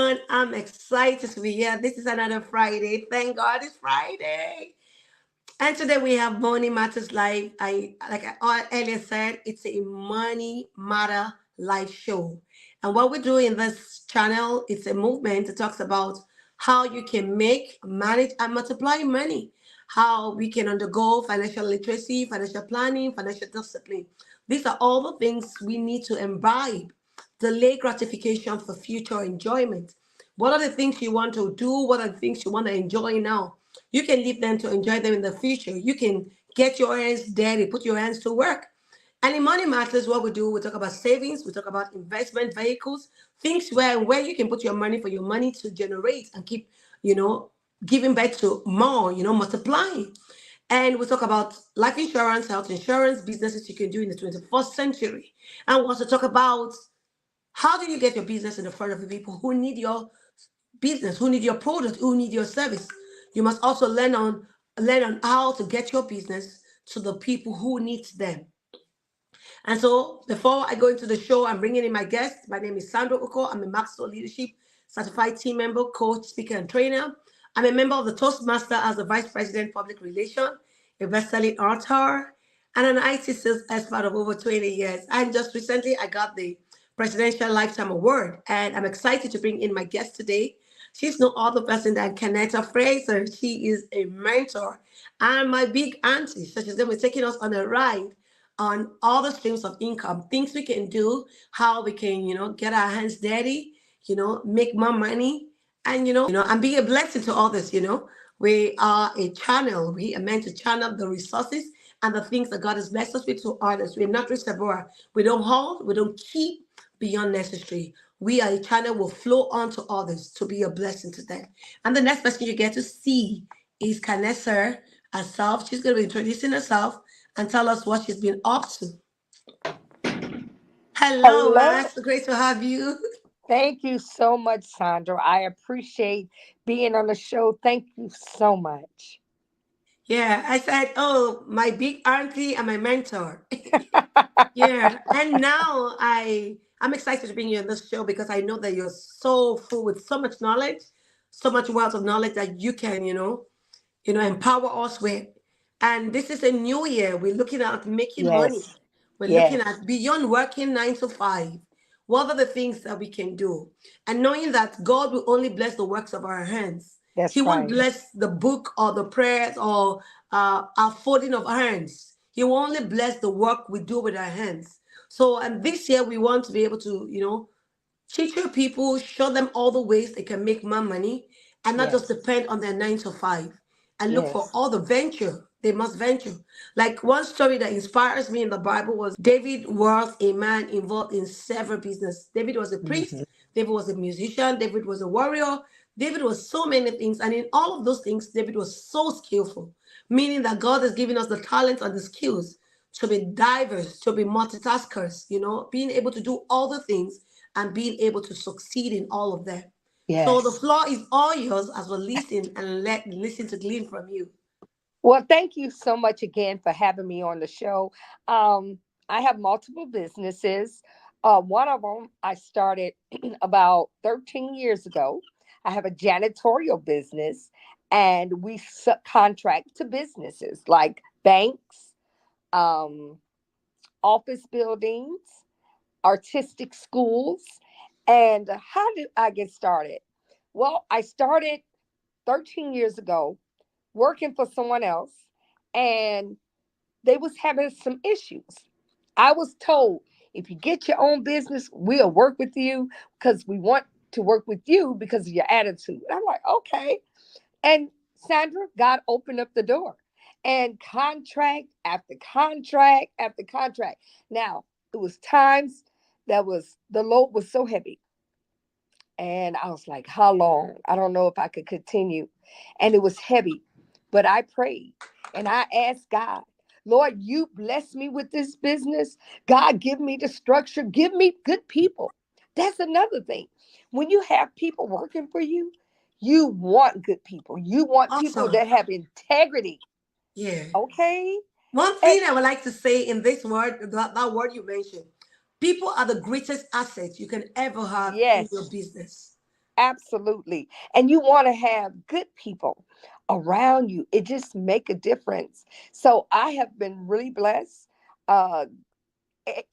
everyone. I'm excited to be here. This is another Friday. Thank God it's Friday. And today we have Money Matters Live. I earlier said, it's a Money Matter live show. And what we do in this channel, it's a movement that talks about how you can make, manage, and multiply money. How we can undergo financial literacy, financial planning, financial discipline. These are all the things we need to imbibe. Delay gratification for future enjoyment. What are the things you want to do? What are the things you want to enjoy now? You can leave them to enjoy them in the future. You can get your hands dirty, put your hands to work. And in Money Matters, what we do, we talk about savings, we talk about investment vehicles, things where you can put your money for your money to generate and keep, you know, giving back to more, multiplying. And we talk about life insurance, health insurance, businesses you can do in the 21st century. And we also talk about how do you get your business in the front of the people who need your business, who need your product, who need your service. You must also learn on how to get your business to the people who need them. And so before I go into the show, I'm bringing in my guest. My name is Sandra Ukoh. I'm a Maxwell Leadership Certified Team Member, Coach, Speaker, and Trainer. I'm a member of the Toastmaster as the Vice President, Public Relations, a best-selling author, and an IT sales expert of over 20 years. And just recently, I got the Presidential Lifetime Award, and I'm excited to bring in my guest today. She's no other person than Carnetta Fraizer. She is a mentor and my big auntie. So she's going to be taking us on a ride on all the streams of income, things we can do, how we can, get our hands dirty, make more money, and and be a blessing to others. We are a channel. We are meant to channel the resources and the things that God has blessed us with to others. We're not reservoir. We don't hold, we don't keep beyond necessary. We are a channel will flow on to others to be a blessing to them. And the next person you get to see is Carnetta herself. She's going to be introducing herself and tell us what she's been up to. Hello, Hello. Max. Great to have you. Thank you so much, Sandra. I appreciate being on the show. Thank you so much. Yeah, I said, oh, my big auntie and my mentor. Yeah, and now I'm excited to bring you on this show because I know that you're so full with so much knowledge, so much wealth of knowledge that you can, empower us with. And this is a new year. We're looking at making money. Yes. We're looking Yes. at beyond working 9 to 5. What are the things that we can do? And knowing that God will only bless the works of our hands. He That's won't right. bless the book or the prayers or our folding of hands. He will only bless the work we do with our hands. So, and this year we want to be able to, teach your people, show them all the ways they can make more money and not just Yes. depend on their 9 to 5 and look for Yes. all the venture they must venture. Like one story that inspires me in the Bible was David was a man involved in several business. David was a priest, Mhm. David was a musician, David was a warrior, David was so many things. And in all of those things, David was so skillful, meaning that God has given us the talent and the skills to be diverse, to be multitaskers, being able to do all the things and being able to succeed in all of them. So the Yes. floor is all yours as we listen and listen to glean from you. Well, thank you so much again for having me on the show. I have multiple businesses. One of them I started about 13 years ago. I have a janitorial business, and we subcontract to businesses like banks, um, office buildings, artistic schools. And how did I get started? Well, I started 13 years ago working for someone else, and they was having some issues. I was told, if you get your own business, we'll work with you because we want to work with you because of your attitude. I'm like, okay. And Sandra, God opened up the door, and contract after contract after contract. Now, it was times that was the load was so heavy. And I was like, how long? I don't know if I could continue. And it was heavy. But I prayed and I asked God, Lord, you bless me with this business. God, give me the structure. Give me good people. That's another thing. When you have people working for you, you want good people. You want people Awesome. that have integrity. Yeah. Okay. One And thing I would like to say in this word, that word you mentioned, people are the greatest assets you can ever have in your yes, business. Absolutely. And you want to have good people around you. It just make a difference. So I have been really blessed. Uh,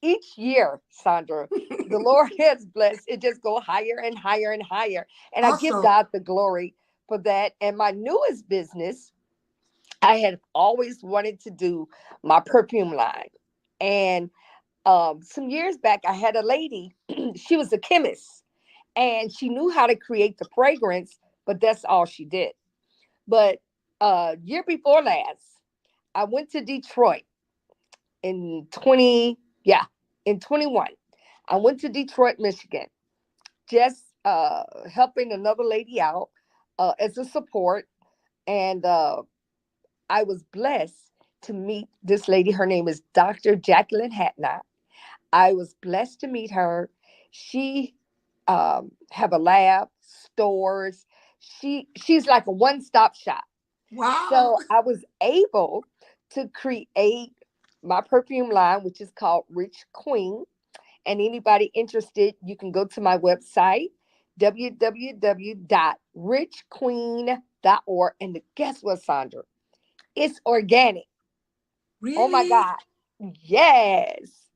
each year, Sandra, the Lord has blessed. It just go higher and higher and higher. And I give Awesome. God the glory for that. And my newest business, I had always wanted to do my perfume line. And some years back, I had a lady, she was a chemist and she knew how to create the fragrance, but that's all she did. But year before last, I went to Detroit in 20, yeah, in 21. I went to Detroit, Michigan, just helping another lady out as a support. And I was blessed to meet this lady. Her name is Dr. Jacqueline Hatnot. I was blessed to meet her. She have a lab, stores. She's like a one-stop shop. Wow. So I was able to create my perfume line, which is called Rich Queen. And anybody interested, you can go to my website, www.richqueen.org. And guess what, Sandra? It's organic. Oh my Really? God. Yes.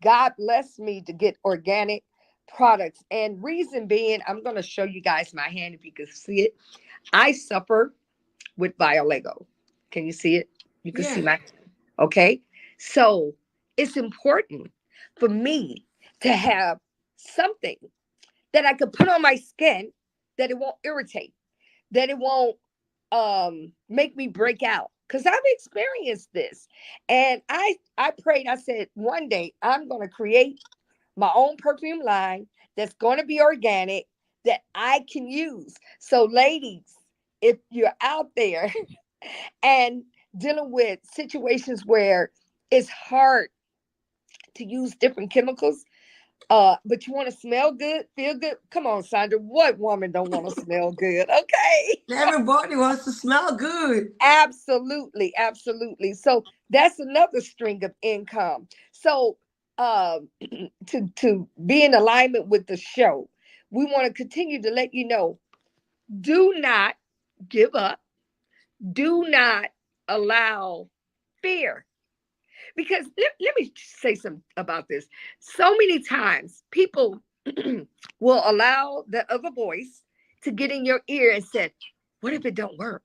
God blessed me to get organic products. And reason being, I'm going to show you guys my hand if you can see it. I suffer with Violego. Can you see it? You can see Yeah. my, okay. So it's important for me to have something that I could put on my skin that it won't irritate, that it won't make me break out. Because I've experienced this. And I prayed, I said, one day I'm gonna create my own perfume line that's gonna be organic that I can use. So ladies, if you're out there and dealing with situations where it's hard to use different chemicals, but you want to smell good, feel good. Come on, Sandra. What woman don't want to smell good? Okay. Everybody wants to smell good. Absolutely, absolutely. So that's another string of income. So to be in alignment with the show, we want to continue to let you know, do not give up. Do not allow fear. Because let me say something about this. So many times people will allow the other voice to get in your ear and say, what if it don't work?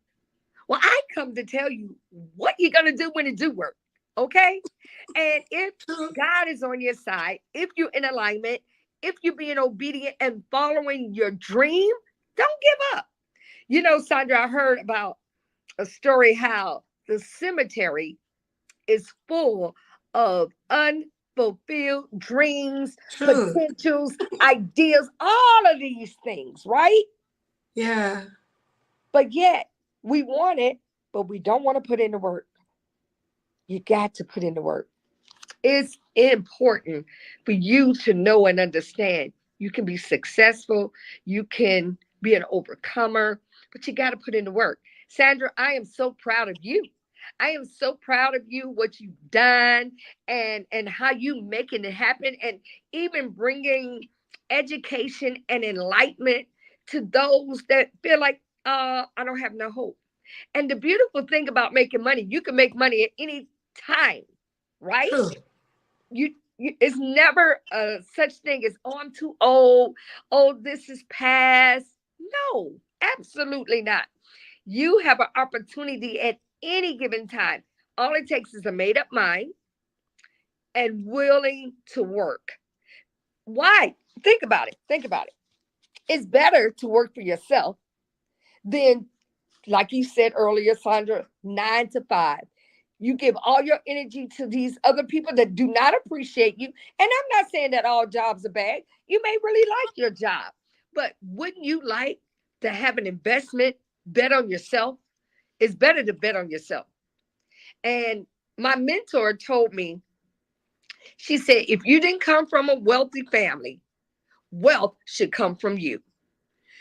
Well, I come to tell you what you're going to do when it do work. Okay. And if True. God is on your side, if you're in alignment, if you're being obedient and following your dream, don't give up. You know, Sandra, I heard about a story how the cemetery is full of unfulfilled dreams, True. potentials, ideas, all of these things, right? Yeah. But yet we want it, but we don't want to put in the work. You got to put in the work. It's important for you to know and understand you can be successful, you can be an overcomer, but you got to put in the work. Sandra, I am so proud of you. I am so proud of you, what you've done, and how you making it happen, and even bringing education and enlightenment to those that feel like, I don't have no hope. And the beautiful thing about making money, you can make money at any time, right? True. You it's never a such thing as, oh, I'm too old, oh, this is past. No, absolutely not. You have an opportunity at any given time. All it takes is a made up mind and willing to work. Why? Think about it. Think about it. It's better to work for yourself than, like you said earlier, Sandra, 9 to 5. You give all your energy to these other people that do not appreciate you. And I'm not saying that all jobs are bad. You may really like your job, but wouldn't you like to have an investment, bet on yourself? It's better to bet on yourself. And my mentor told me, she said, if you didn't come from a wealthy family, wealth should come from you.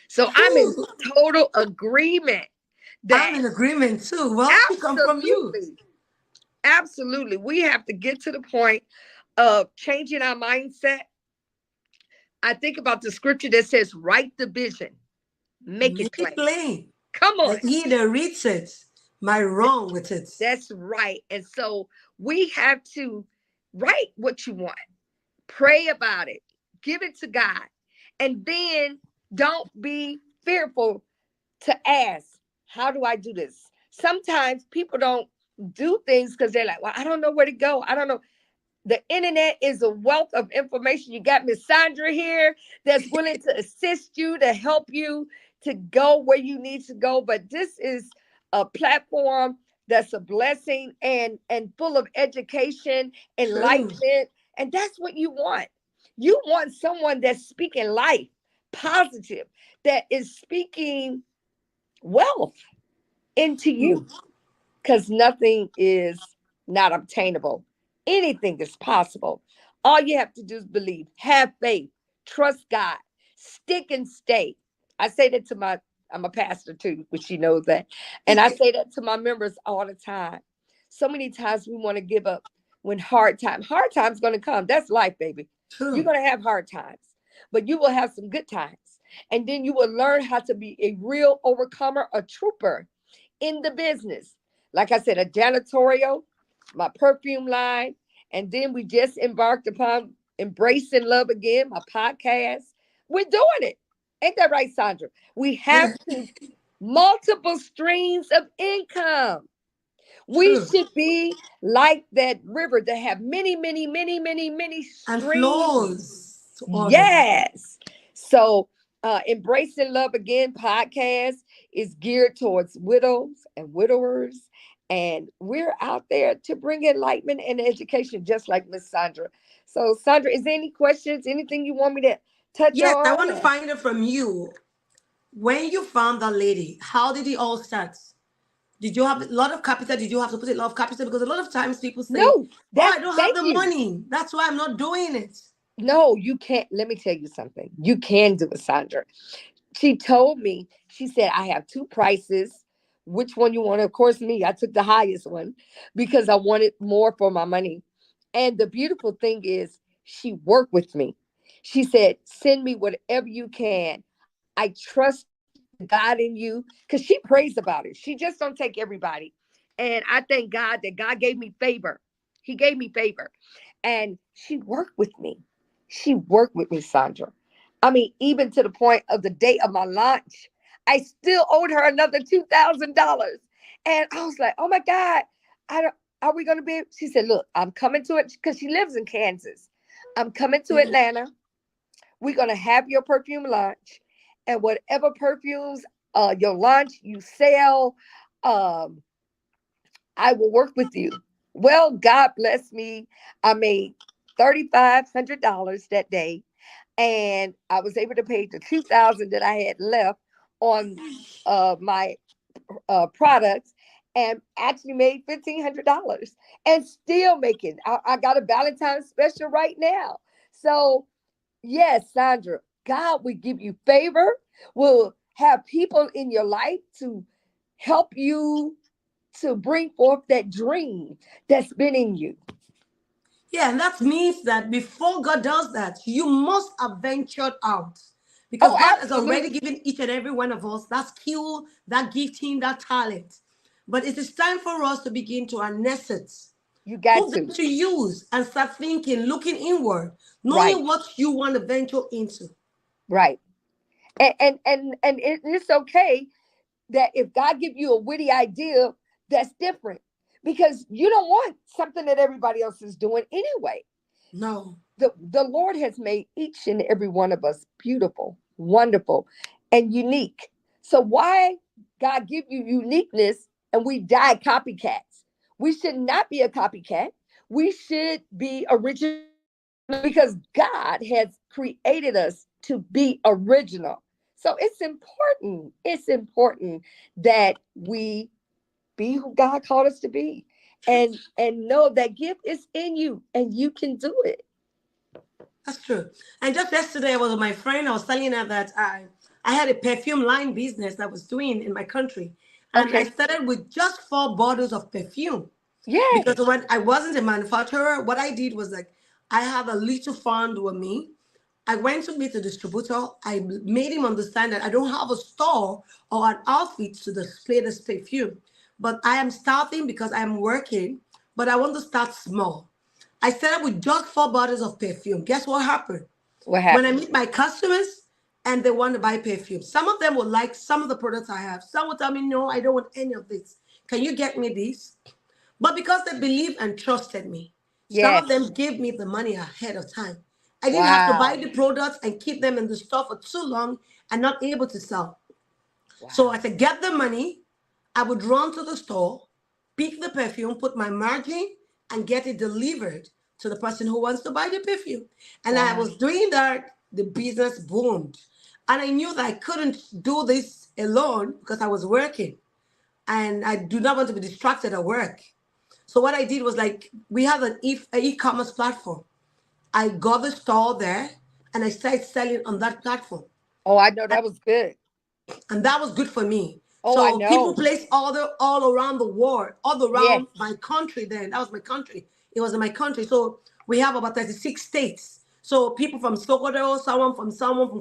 So I'm in Whew. total agreement I'm that in agreement too. Wealth should come from you. absolutely, absolutely, we have to get to the point of changing our mindset. I think about the scripture that says, write the vision. Make it Make it plain. plain. Come And on. he that reads it, my wrong with it. That's right. And so we have to write what you want, pray about it, give it to God, and then don't be fearful to ask, how do I do this? Sometimes people don't do things because they're like, well, I don't know where to go. I don't know. The internet is a wealth of information. You got Miss Sandra here that's willing to assist you, to help you to go where you need to go. But this is a platform that's a blessing and full of education, True. enlightenment, and that's what you want. You want someone that's speaking life, positive, that is speaking wealth into True. you, because nothing is not obtainable. Anything is possible. All you have to do is believe, have faith, trust God, stick and stay. I say that to my, I'm a pastor too, which she knows that. And I say that to my members all the time. So many times we want to give up when hard times going to come. That's life, baby. You're True. going to have hard times, but you will have some good times. And then you will learn how to be a real overcomer, a trooper in the business. Like I said, a janitorial, my perfume line, and then we just embarked upon Embracing Love Again, my podcast. We're doing it. Ain't that right, Sandra? We have to multiple streams of income. We True. should be like that river that have many, many, many, many, many And streams. flows to others. Yes. So, Embracing Love Again podcast is geared towards widows and widowers. And we're out there to bring enlightenment and education, just like Miss Sandra. So, Sandra, is there any questions, anything you want me to touch Yes, I on? want to Or? find it from you. When you found that lady, how did it all start? Did you have a lot of capital? Did you have to put a lot of capital? Because a lot of times people say, No, oh, I that's don't have thank the you. money. That's why I'm not doing it. No, you can't. Let me tell you something. You can do it, Sandra. She told me, she said, I have two prices. Which one you want? Of course, me. I took the highest one because I wanted more for my money. And the beautiful thing is, she worked with me. She said, send me whatever you can. I trust the God in you, because she prays about it. She just don't take everybody. And I thank God that God gave me favor. He gave me favor. And she worked with me. She worked with me, Sandra. I mean, even to the point of the day of my launch, I still owed her another $2,000. And I was like, oh my God, I don't, are we going to be? She said, look, I'm coming to it, because she lives in Kansas. I'm coming to Yeah. Atlanta. We're going to have your perfume launch. And whatever perfumes your launch, you sell, um, I will work with you. Well, God bless me. I made $3,500 that day, and I was able to pay the 2,000 that I had left on my products, and actually made $1,500, and still making. I got a Valentine's special right now. So yes, Sandra, God will give you favor. Will have people in your life to help you to bring forth that dream that's been in you. Yeah, and that means that before God does that, you must have ventured out. Because Oh, God has already absolutely. given each and every one of us that skill, that gifting, that talent. But it is time for us to begin to harness it, You got put them to. to use, and start thinking, looking inward, Right, knowing what you want to venture into. right. And it's okay that if God give you a witty idea, that's different, because you don't want something that everybody else is doing anyway. No. The Lord has made each and every one of us beautiful, wonderful, and unique. So why God give you uniqueness and we die copycats? We should not be a copycat. We should be original, because God has created us to be original. So it's important. It's important that we be who God called us to be, True. and know that gift is in you and you can do it. That's true. And just yesterday, I was with my friend. I was telling her that I had a perfume line business that I was doing in my country, and I Okay. started with just 4 bottles of perfume because Yes. when I wasn't a manufacturer, what I did was like I had a little fund with me. I went to meet the distributor. I made him understand that I don't have a store or an outfit to display this perfume, but I am starting because I am working, but I want to start small. I started with just 4 bottles of perfume. Guess what happened? What When I happened? meet my customers and they want to buy perfume, some of them will like some of the products I have. Some will tell me, no, I don't want any of this. Can you get me this? But because they believed and trusted me, some of them Yes. gave me the money ahead of time. I didn't have to buy Wow. the products and keep them in the store for too long and not able to sell. So Wow. as I get the money, I would run to the store, pick the perfume, put my margin, and get it delivered to the person who wants to buy the perfume. And I Wow. was doing that, the business boomed. And I knew that I couldn't do this alone because I was working and I do not want to be distracted at work. So what I did was like we have an e-commerce platform. I got the store there and I started selling on that platform. Oh, I know that was good. And that was good for me. Oh, I So people know. place order all around the world, all Yes. around my country. Then that was my country. It was in my country. So we have about 36 states. So people from Sokoto, someone from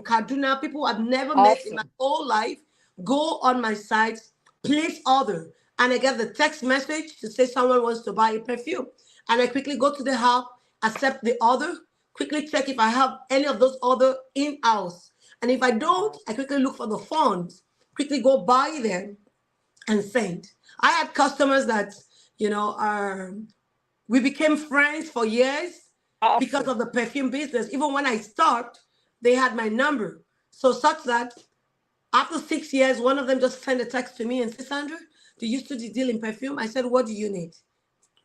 Kaduna, people I've never met in my Awesome. whole life, go on my site, place order, and I get the text message to say someone wants to buy a perfume, and I quickly go to the hub, accept the order, quickly check if I have any of those order in house, and if I don't, Wow. I quickly look for the funds, quickly go buy them and send. I had customers that, you know, are we became friends for years because Awesome. of the perfume business. Even when I start, they had my number. So such that after 6 years, one of them just sent a text to me and said, Sandra, do you still deal in perfume? I said, what do you need?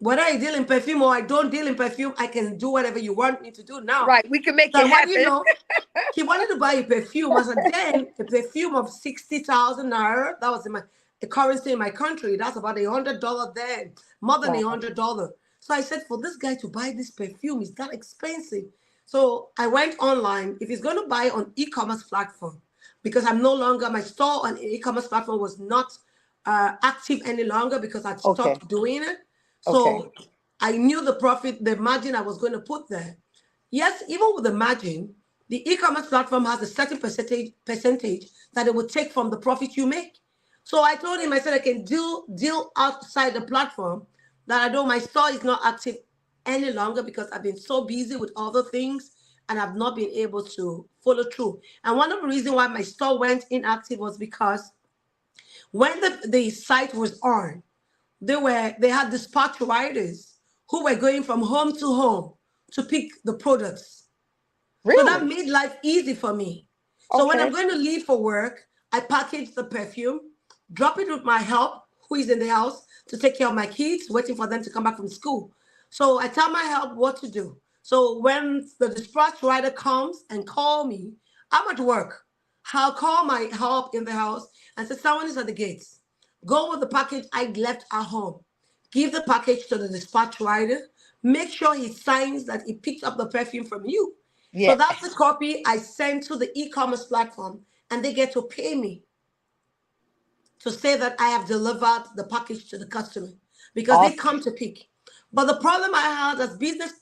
Whether I deal in perfume or I don't deal in perfume, I can do whatever you want me to do now. Right. We can make it So what do you happen. know? He wanted to buy a perfume. I said, then a perfume of 60,000 naira. That was in my the currency in my country. That's about $100 then, more than Wow. $100. So I said, for this guy to buy this perfume is that expensive. So I went online. If he's going to buy on e-commerce platform, because I'm no longer my store on e-commerce platform was not active any longer because I'd Okay. stopped doing it. Okay. So I knew the profit, the margin I was going to put there. Yes, even with the margin, the e-commerce platform has a certain percentage that it will take from the profit you make. So I told him, I said I can deal outside the platform that I know my store is not active any longer because I've been so busy with other things and I've not been able to follow through. And one of the reasons why my store went inactive was because when the site was on, they had dispatch riders who were going from home to home to pick the products. So that Really? made life easy for me. So when I'm Okay. going to leave for work, I package the perfume, drop it with my help, who is in the house, to take care of my kids, waiting for them to come back from school. So I tell my help what to do. So when the dispatch rider comes and call me, I'm at work. I'll call my help in the house and say, someone is at the gates. Go with the package I left at home. Give the package to the dispatch rider. Make sure he signs that he picked up the perfume from you. So that's the Yes. copy I send to the e-commerce platform, and they get to pay me to say that I have delivered the package to the customer because they Awesome. come to pick. But the problem I had as business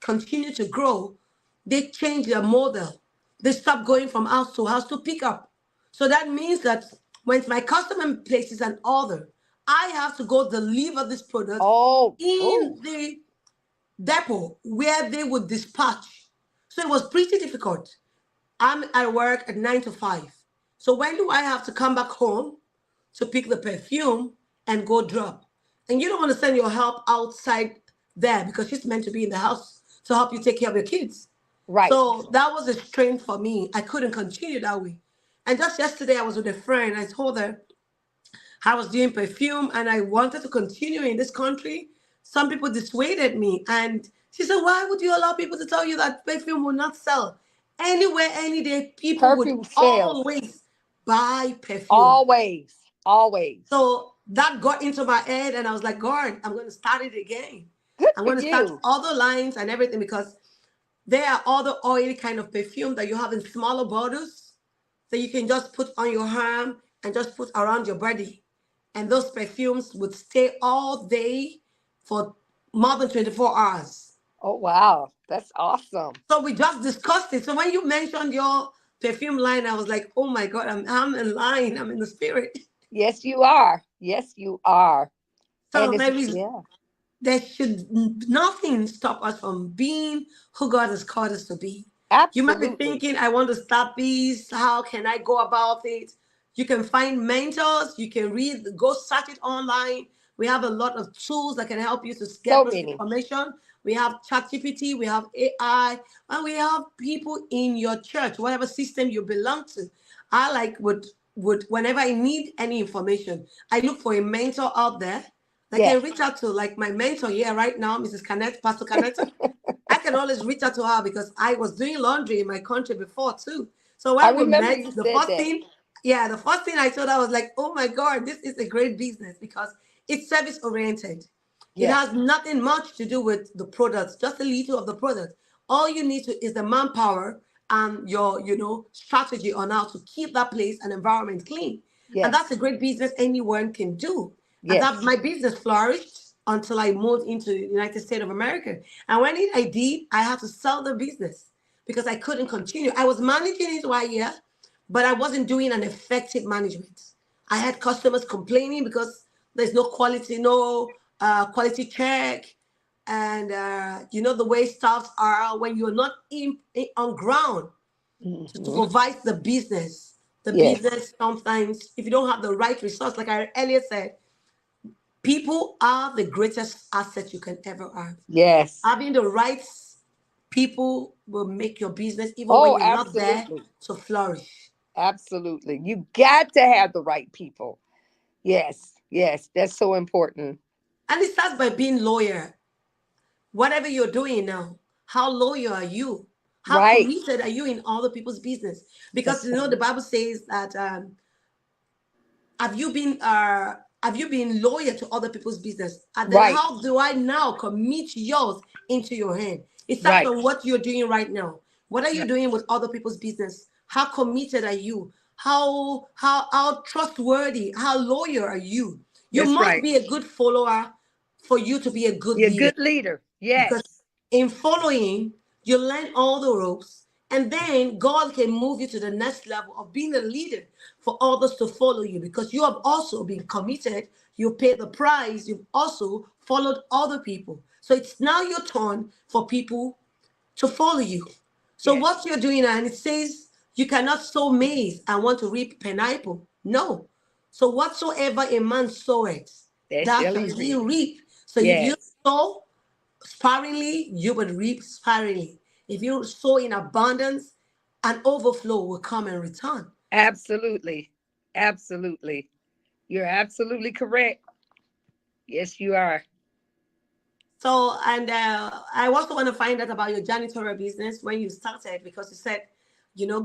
continued to grow, they changed their model. They stopped going from house to pick up. So that means that when my customer places an order, I have to go deliver this product Oh. in Oh. the depot where they would dispatch. So it was pretty difficult. I'm at work at 9 to 5. So when do I have to come back home to pick the perfume and go drop? And you don't want to send your help outside there because she's meant to be in the house to help you take care of your kids. Right. So that was a strain for me. I couldn't continue that way. And just yesterday, I was with a friend. I told her I was doing perfume and I wanted to continue in this country. Some people dissuaded me. And she said, why would you allow people to tell you that perfume will not sell? Anywhere, any day, people would Perfume sales. always buy perfume. Always. Always. So that got into my head, and I was like, God, I'm going to start it again. Good I'm for going to start you. other lines and everything because there are other oily kind of perfume that you have in smaller bottles that you can just put on your arm and just put around your body. And those perfumes would stay all day for more than 24 hours. Oh, wow. That's awesome. So we just discussed it. So when you mentioned your perfume line, I was like, oh my God, I'm in line. I'm in the spirit. Yes, you are. Yes, you are. And So it's, there yeah, should nothing stop us from being who God has called us to be. You might be absolutely. thinking, I want to start this. How can I go about it? You can find mentors. You can read, go search it online. We have a lot of tools that can help you to get So those many. information. We have ChatGPT, we have AI, and we have people in your church, whatever system you belong to. I like would whenever I need any information, I look for a mentor out there that Yes. can reach out to, like my mentor here right now, Mrs. Carnetta, Pastor Carnetta. I can always reach out to her because I was doing laundry in my country before too. So I when we remember met, you the said first that. thing, yeah, the first thing I told her was like, oh my God, this is a great business because it's service oriented. It Yes. has nothing much to do with the products, just a little of the product. All you need to is the manpower and your, strategy on how to keep that place and environment clean. And that's Yes. a great business anyone can do. And that Yes. my business flourished until I moved into the United States of America. And when I did, I had to sell the business because I couldn't continue. I was managing it while here, but I wasn't doing an effective management. I had customers complaining because there's no quality, no quality check, and the way staffs are when you're not on ground to Hmm. provide the business. The Yes. business sometimes, if you don't have the right resource, like I earlier said, people are the greatest asset you can ever have. Yes. Having the right people will make your business, even when Oh, you're not there, absolutely. to flourish. Absolutely. You got to have the right people. Yes. Yes. That's so important. And it starts by being loyal. Whatever you're doing now, how loyal are you? How Right. committed are you in other people's business? Because That's the right. Bible says that have you been loyal to other people's business? And then Right. how do I now commit yours into your hand? It starts Right. from what you're doing right now. What are you Right. doing with other people's business? How committed are you? How trustworthy, how loyal are you? You That's must right. be a good follower for you to be a good You're a leader. good leader. Because Yes. in following, you learn all the ropes, and then God can move you to the next level of being a leader for others to follow you because you have also been committed. You paid the price. You've also followed other people. So it's now your turn for people to follow you. So Yes. what you're doing, and it says you cannot sow maize and want to reap pineapple. No. So whatsoever a man soweth, That that shall shall he he reap. reap. So if you Yes. sow sparingly, you will reap sparingly. If you sow in abundance, an overflow will come and return. Absolutely. Absolutely. You're absolutely correct. Yes, you are. So, and I also want to find out about your janitorial business when you started because you said,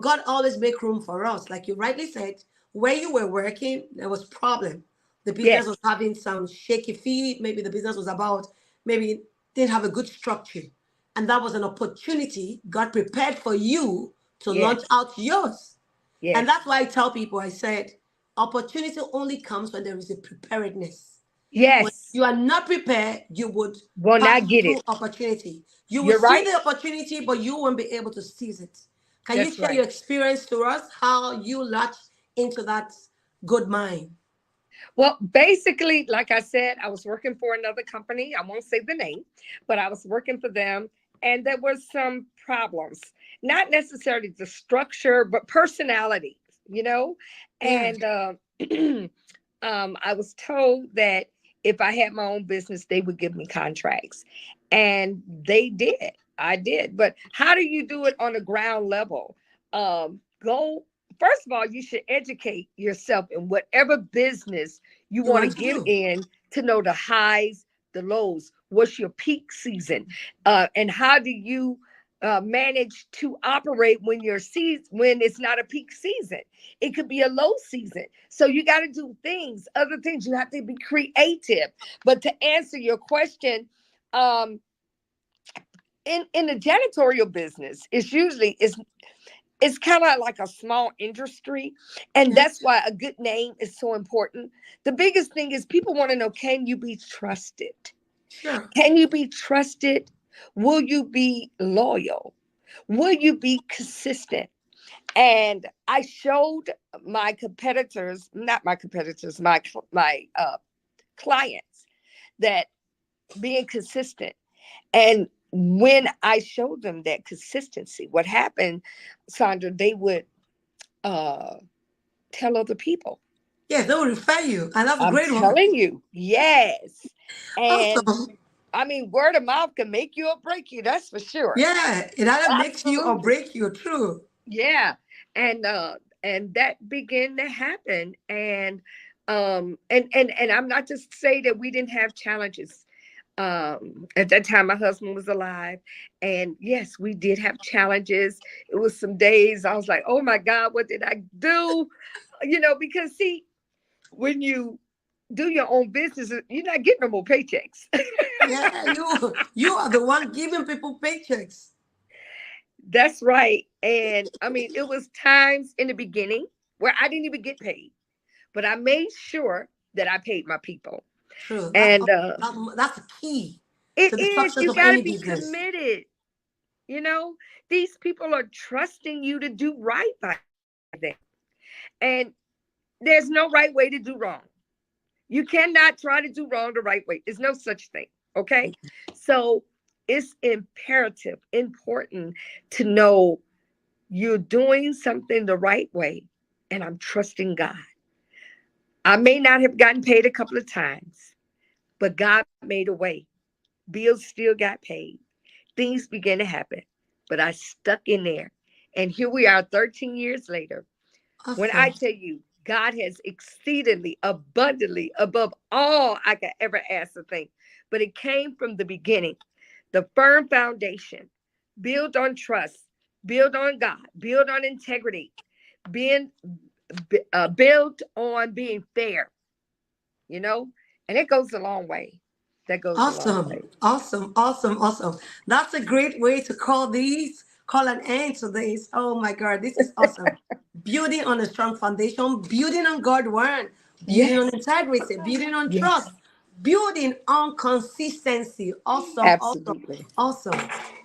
God always make room for us. Like you rightly said, where you were working, there was problem. The business was Yes. having some shaky feet. Maybe the business was about, maybe it didn't have a good structure. And that was an opportunity God prepared for you to launch Yes. out yours. And Yes. that's why I tell people, I said, opportunity only comes when there is a preparedness. When Yes. you are not prepared, you would Will pass not get through it. opportunity. You will You're see right. the opportunity, but you won't be able to seize it. Can you That's share right. your experience to us, how you latch into that good mind? Well, basically, like I said, I was working for another company. I won't say the name, but I was working for them, and there were some problems. Not necessarily the structure, but personality, you know? Yeah. And I was told that if I had my own business, they would give me contracts. And they did. I did. But how do you do it on a ground level? Go First of all, you should educate yourself in whatever business you You want to want to get do. in to know the highs, the lows. What's your peak season? And how do you manage to operate when when it's not a peak season? It could be a low season. So you got to do other things. You have to be creative. But to answer your question, um, in the janitorial business, it's kind of like a small industry, and Yeah. that's why a good name is so important. The biggest thing is people want to know, can you be trusted? Sure. Can you be trusted Will you be loyal? Will you be consistent? And I showed my competitors, not my competitors, my clients, that being consistent. And when I showed them that consistency, what happened, Sandra, they would uh, tell other people. Yes, they will refer you, and that's a I'm great one. telling you, yes. And Awesome. I mean, word of mouth can make you or break you. That's for sure. Yeah, it either makes you or Absolutely. break you. True. Yeah. And that began to happen. And I'm not just say that we didn't have challenges. At that time my husband was alive. And yes, we did have challenges. It was some days I was like, oh my God, what did I do? Because see, when you do your own business, you're not getting no more paychecks. Yeah, you are the one giving people paychecks. That's right. And I mean, it was times in the beginning where I didn't even get paid, but I made sure that I paid my people. True. And That's the key it to the is, success you of got to any be business. committed. You know, these people are trusting you to do right by them. And there's no right way to do wrong. You cannot try to do wrong the right way. There's no such thing. Okay. So it's imperative, important to know you're doing something the right way. And I'm trusting God. I may not have gotten paid a couple of times, but God made a way. Bills still got paid. Things began to happen, but I stuck in there. And here we are 13 years later. When I Awesome. tell you, God has exceedingly abundantly above all I could ever ask or think. But it came from the beginning. The firm foundation, build on trust, build on God, build on integrity, being built on being fair, you know, and it goes a long way. That goes a long Awesome. way. Awesome. Awesome. Awesome. That's a great way to call an end to this. Oh my God, this is awesome. Building on a strong foundation, building on God's word, building on Yes, integrity, building on yes, trust, building on consistency. Awesome. Awesome. absolutely. Awesome.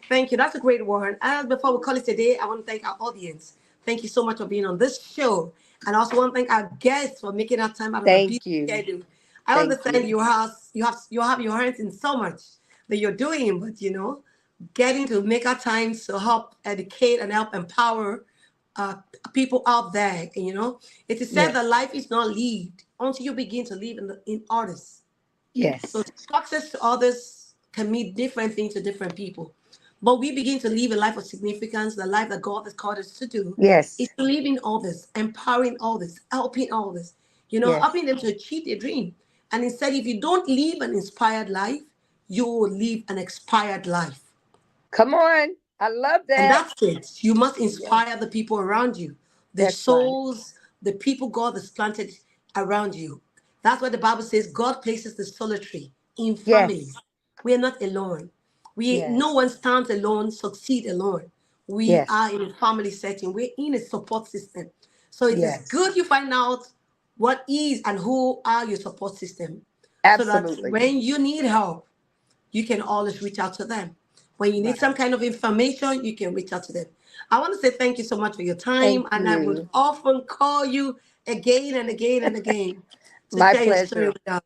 Thank you. That's a great one. And before we call it today, I want to thank our audience. Thank you so much for being on this show. And I also want to thank our guests for making that time out of the busy Thank you. schedule. I Thank understand you. you have your hands in so much that you're doing, but getting to make our time to help educate and help empower uh, people out there. And it is said that Yes, life is not lived until you begin to live in others. So yes, success to others can mean different things to different people. But we begin to live a life of significance, the life that God has called us to do, is yes, to live in others, empowering others, helping others, yes. helping them to achieve their dream. And instead, if you don't live an inspired life, you will live an expired life. Come on. I love And that. that's it. You must Yes, inspire the people around you, the that's right. souls, the people God has planted around you. That's why the Bible says God places the solitary in families. Yes, We are not alone. No yes, one stands alone, succeed alone. We yes, are in a family setting. We're in a support system. So it is yes. good you find out what is and who are your support system, so that Absolutely. when you need help, you can always reach out to them. When you need some Right. kind of information, you can reach out to them. I want to say thank you so much for your Thank time, and I would you. often call you again and again and again to My share your story pleasure. with us.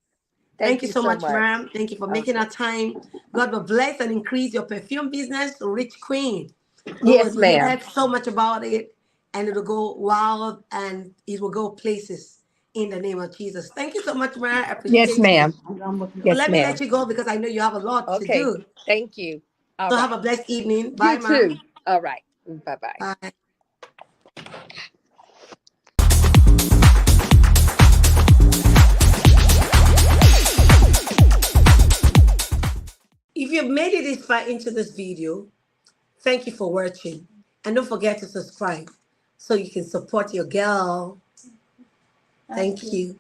Thank Thank you you so so much, much. ma'am. Thank you for making Okay. our time. God will bless and increase your perfume business, rich queen. We will Yes, hear ma'am. so much about it, and it'll go wild and it will go places in the name of Jesus. Thank you so much, ma'am. I Yes, appreciate you. ma'am. But Yes, let me ma'am. let you go because I know you have a lot to Okay. do. Thank you. All So have right. a blessed evening. Bye, You ma'am. too. All right. Bye bye. Bye. If you've made it this far into this video, thank you for watching. And don't forget to subscribe so you can support your girl. Thank you.